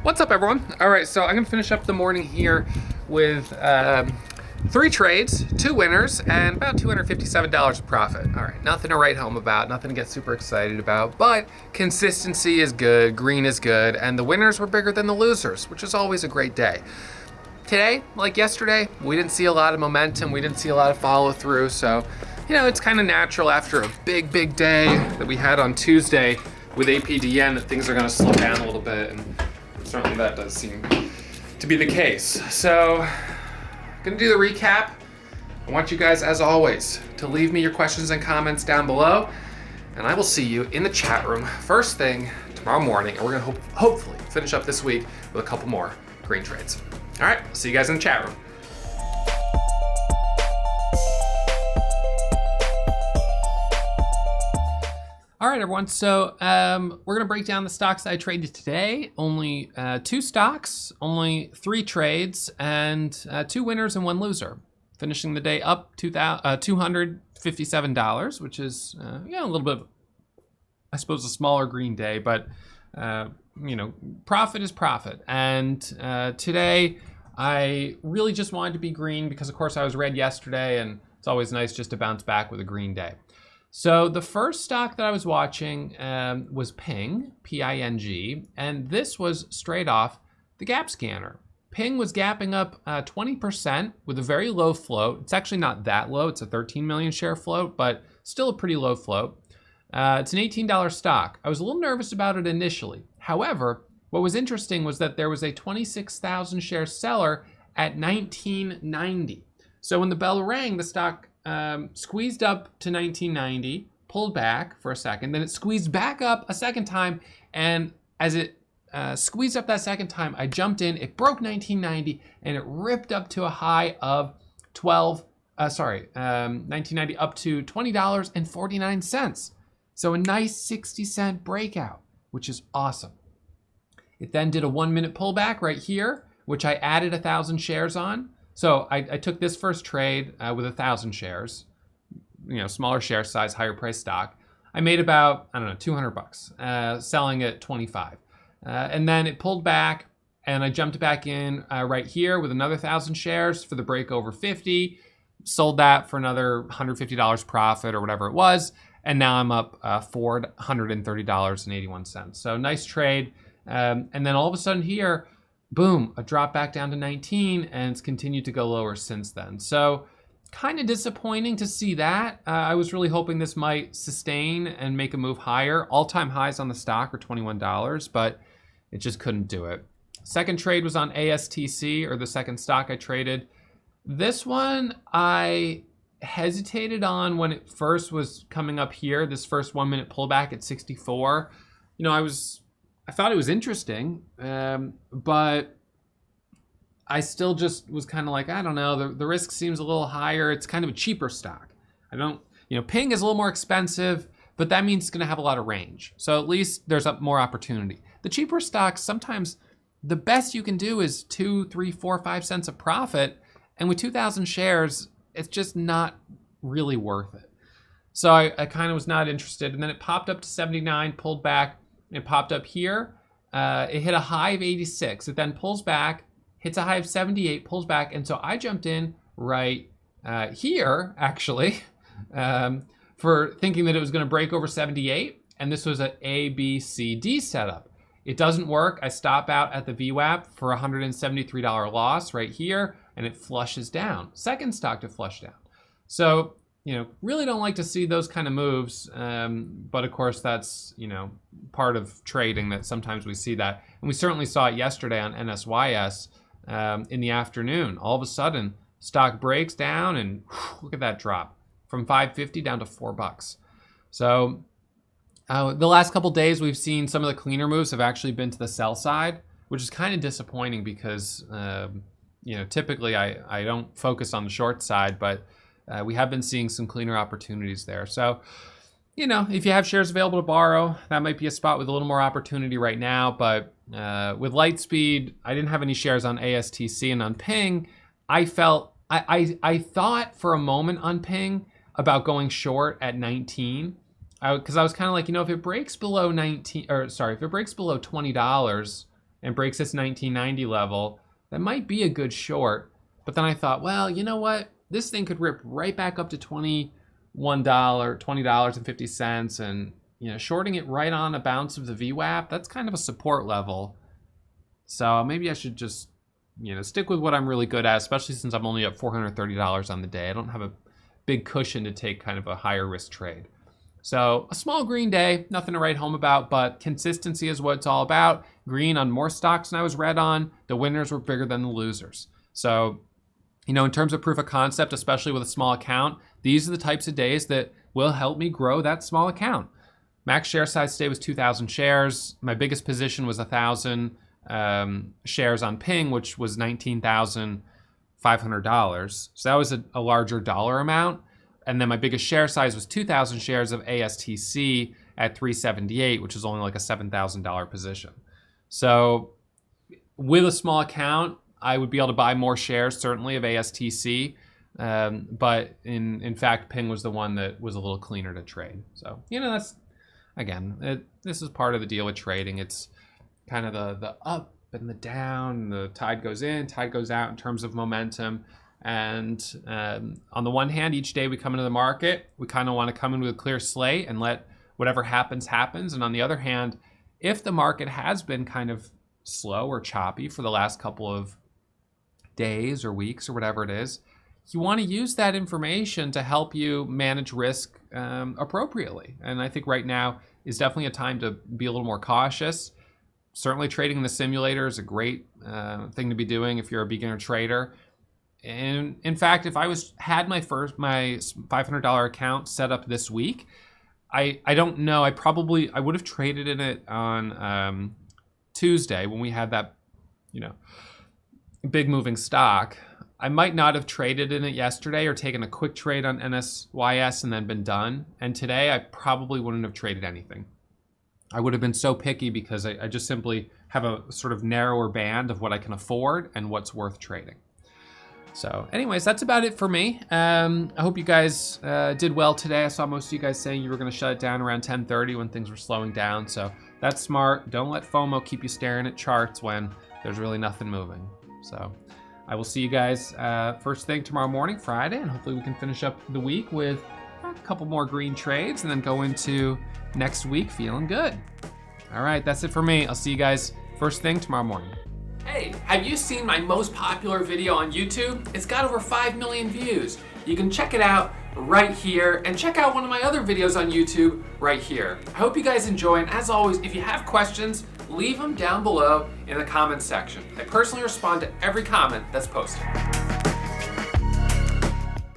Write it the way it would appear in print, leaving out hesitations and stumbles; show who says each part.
Speaker 1: What's up, everyone? All right, so I'm gonna finish up the morning here with 3 trades, 2 winners, and about $257 of profit. All right, nothing to write home about, nothing to get super excited about, but consistency is good, green is good, and the winners were bigger than the losers, which is always a great day. Today, like yesterday, we didn't see a lot of momentum, we didn't see a lot of follow through, so it's kind of natural after a big day that we had on Tuesday with APDN that things are gonna slow down a little bit, and certainly that does seem to be the case. So, gonna do the recap. I want you guys, as always, to leave me your questions and comments down below, and I will see you in the chat room first thing tomorrow morning, and we're gonna hopefully finish up this week with a couple more green trades. All right, see you guys in the chat room. All right, everyone, so we're gonna break down the stocks that I traded today. Only 2 stocks, only 3 trades, and 2 winners and 1 loser. Finishing the day up $257, which is a little bit of, I suppose, a smaller green day, but profit is profit. And today, I really just wanted to be green because, of course, I was red yesterday, and it's always nice just to bounce back with a green day. So the first stock that I was watching was Ping, P-I-N-G, and this was straight off the gap scanner. Ping was gapping up 20% with a very low float. It's actually not that low. It's a 13 million share float, but still a pretty low float. It's an $18 stock. I was a little nervous about it initially. However, what was interesting was that there was a 26,000 share seller at $19.90. So when the bell rang, the stock squeezed up to $19.90, pulled back for a second, then it squeezed back up a second time, and as it squeezed up that second time, I jumped in, it broke $19.90, and it ripped up to a high of $19.90 up to $20.49. So a nice 60-cent breakout, which is awesome. It then did a 1-minute pullback right here, which I added 1,000 shares on. So I took this first trade with 1,000 shares, smaller share size, higher price stock. I made about, $200, selling at 25. And then it pulled back and I jumped back in right here with another 1,000 shares for the break over 50, sold that for another $150 profit or whatever it was. And now I'm up $430.81. So nice trade. And then all of a sudden here, boom, a drop back down to 19, and it's continued to go lower since then. So kind of disappointing to see that. I was really hoping this might sustain and make a move higher. All-time highs on the stock are $21, but it just couldn't do it. Second trade was on ASTC, or the second stock I traded. This one I hesitated on when it first was coming up here, this first 1-minute pullback at 64. I thought it was interesting, but I still just was kind of like, I don't know, the risk seems a little higher. It's kind of a cheaper stock. Ping is a little more expensive, but that means it's going to have a lot of range. So at least there's more opportunity. The cheaper stocks, sometimes the best you can do is 2, 3, 4, 5 cents of profit. And with 2,000 shares, it's just not really worth it. So I kind of was not interested. And then it popped up to 79, pulled back. It popped up here. It hit a high of 86. It then pulls back, hits a high of 78, pulls back. And so I jumped in right here, actually, for thinking that it was going to break over 78. And this was an A, B, C, D setup. It doesn't work. I stop out at the VWAP for a $173 loss right here, and it flushes down. Second stock to flush down. So, really don't like to see those kind of moves. But of course, that's, part of trading that sometimes we see that. And we certainly saw it yesterday on NSYS in the afternoon. All of a sudden, stock breaks down and look at that drop from $5.50 down to $4. So the last couple days, we've seen some of the cleaner moves have actually been to the sell side, which is kind of disappointing because, typically I don't focus on the short side, but we have been seeing some cleaner opportunities there. So, if you have shares available to borrow, that might be a spot with a little more opportunity right now. But with Lightspeed, I didn't have any shares on ASTC, and on Ping, I thought for a moment on Ping about going short at 19, because I was kind of like, if it breaks below $20, and breaks this 1990 level, that might be a good short. But then I thought, well, you know what? This thing could rip right back up to $21, $20.50, and shorting it right on a bounce of the VWAP, that's kind of a support level. So maybe I should just stick with what I'm really good at, especially since I'm only up $430 on the day. I don't have a big cushion to take kind of a higher risk trade. So a small green day, nothing to write home about, but consistency is what it's all about. Green on more stocks than I was red on. The winners were bigger than the losers. So, in terms of proof of concept, especially with a small account, these are the types of days that will help me grow that small account. Max share size today was 2,000 shares. My biggest position was 1,000 shares on Ping, which was $19,500. So that was a larger dollar amount. And then my biggest share size was 2,000 shares of ASTC at 378, which is only like a $7,000 position. So with a small account, I would be able to buy more shares, certainly, of ASTC. But in fact, Ping was the one that was a little cleaner to trade. So, that's, again, this is part of the deal with trading. It's kind of the up and the down, the tide goes in, tide goes out in terms of momentum. And on the one hand, each day we come into the market, we kind of want to come in with a clear slate and let whatever happens. And on the other hand, if the market has been kind of slow or choppy for the last couple of days or weeks or whatever it is, you want to use that information to help you manage risk appropriately. And I think right now is definitely a time to be a little more cautious. Certainly trading in the simulator is a great thing to be doing if you're a beginner trader. And in fact, if I had my $500 account set up this week, I don't know, I would have traded in it on Tuesday when we had that, big moving stock. I might not have traded in it yesterday or taken a quick trade on NSYS and then been done. And today I probably wouldn't have traded anything. I would have been so picky because I just simply have a sort of narrower band of what I can afford and what's worth trading. So anyways, that's about it for me. I hope you guys did well today. I saw most of you guys saying you were going to shut it down around 10:30 when things were slowing down. So that's smart. Don't let FOMO keep you staring at charts when there's really nothing moving. So I will see you guys first thing tomorrow morning, Friday, and hopefully we can finish up the week with a couple more green trades and then go into next week feeling good. All right, that's it for me. I'll see you guys first thing tomorrow morning. Hey, have you seen my most popular video on YouTube? It's got over 5 million views. You can check it out right here and check out one of my other videos on YouTube right here. I hope you guys enjoy, and as always, if you have questions, leave them down below in the comments section. I personally respond to every comment that's posted.